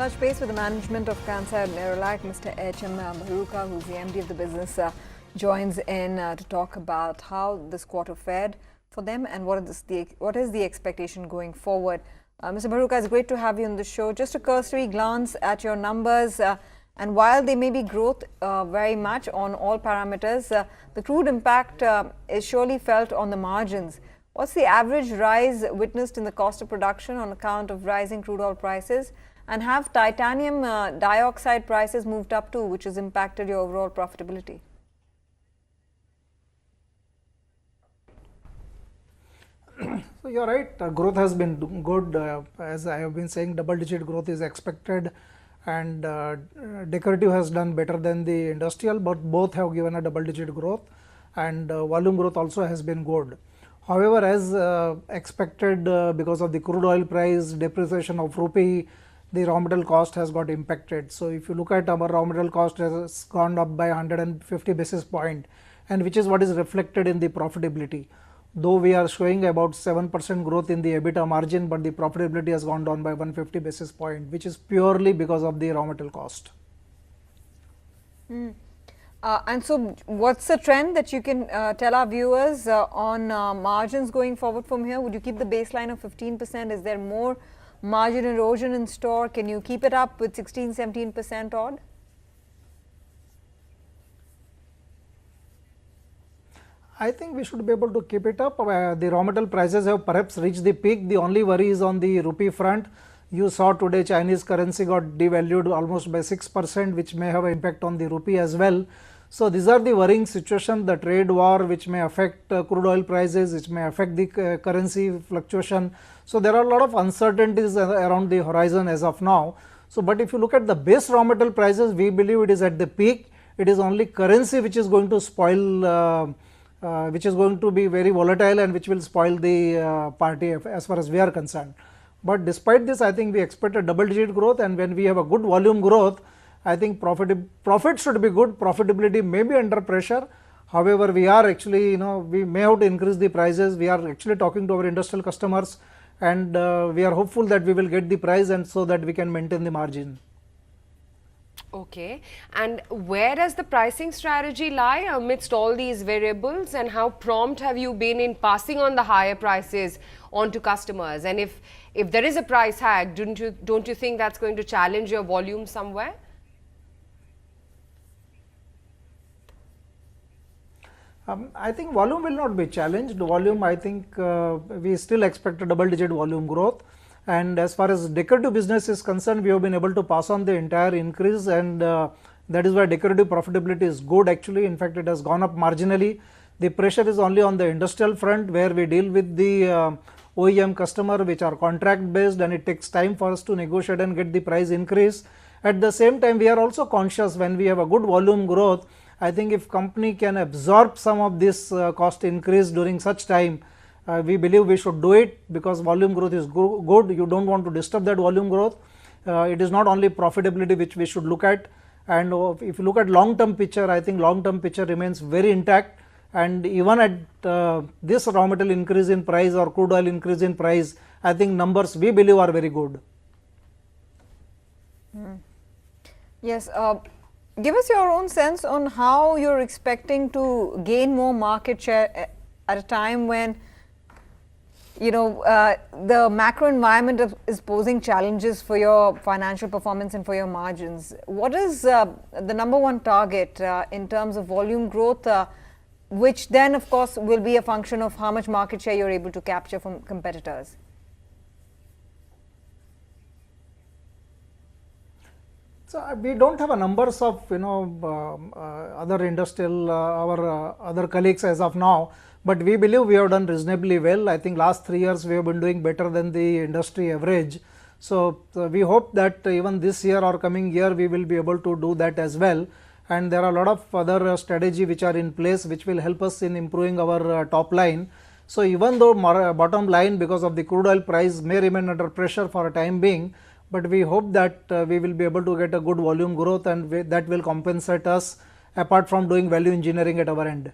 Touch base with the management of Kansai Nerolac, Mr. H.M. Bharuka, who's the MD of the business, joins in to talk about how this quarter fared for them and what is the expectation going forward. Mr. Bharuka, it's great to have you on the show. Just a cursory glance at your numbers, and while they may be growth very much on all parameters, the crude impact is surely felt on the margins. What's the average rise witnessed in the cost of production on account of rising crude oil prices? And have titanium dioxide prices moved up too, which has impacted your overall profitability? So you're right, growth has been good. As I have been saying, double-digit growth is expected, and decorative has done better than the industrial, but both have given a double-digit growth, and volume growth also has been good. However, as expected, because of the crude oil price, depreciation of rupee, the raw material cost has got impacted. So if you look at our raw material cost has gone up by 150 basis point, and which is what is reflected in the profitability. Though we are showing about 7% growth in the EBITDA margin, but the profitability has gone down by 150 basis point, which is purely because of the raw material cost. And so what's the trend that you can tell our viewers on margins going forward from here? Would you keep the baseline of 15%? Is there more margin erosion in store? Can you keep it up with 16-17% odd? I think we should be able to keep it up. The raw material prices have perhaps reached the peak. The only worry is on the rupee front. You saw today Chinese currency got devalued almost by 6%, which may have an impact on the rupee as well. So these are the worrying situation, the trade war which may affect crude oil prices, which may affect the currency fluctuation. So there are a lot of uncertainties around the horizon as of now. So but if you look at the base raw material prices, we believe it is at the peak. It is only currency which is going to spoil, which is going to be very volatile and which will spoil the party as far as we are concerned. But despite this, I think we expect a double-digit growth, and when we have a good volume growth, I think profit should be good. Profitability may be under pressure. However, we are actually, we may have to increase the prices. We are actually talking to our industrial customers, and we are hopeful that we will get the price, and so that we can maintain the margin. Okay, and where does the pricing strategy lie amidst all these variables, and how prompt have you been in passing on the higher prices on to customers? And if there is a price hike, don't you think that's going to challenge your volume somewhere? I think volume will not be challenged. Volume, I think we still expect a double-digit volume growth. And as far as decorative business is concerned, we have been able to pass on the entire increase, and that is why decorative profitability is good actually. In fact, it has gone up marginally. The pressure is only on the industrial front, where we deal with the OEM customer, which are contract based, and it takes time for us to negotiate and get the price increase. At the same time, we are also conscious when we have a good volume growth. I think if company can absorb some of this cost increase during such time, we believe we should do it, because volume growth is good. You don't want to disturb that volume growth. It is not only profitability which we should look at, and if you look at long term picture, I think long term picture remains very intact, and even at this raw material increase in price or crude oil increase in price, I think numbers we believe are very good. Yes, give us your own sense on how you're expecting to gain more market share at a time when the macro environment is posing challenges for your financial performance and for your margins. What is the number one target in terms of volume growth, which then of course will be a function of how much market share you're able to capture from competitors? So we don't have a numbers of other industrial our other colleagues as of now, but we believe we have done reasonably well. I think last 3 years we have been doing better than the industry average. So we hope that even this year or coming year we will be able to do that as well. And there are a lot of other strategy which are in place which will help us in improving our top line. So even though bottom line, because of the crude oil price, may remain under pressure for a time being, but we hope that we will be able to get a good volume growth, and that will compensate us apart from doing value engineering at our end.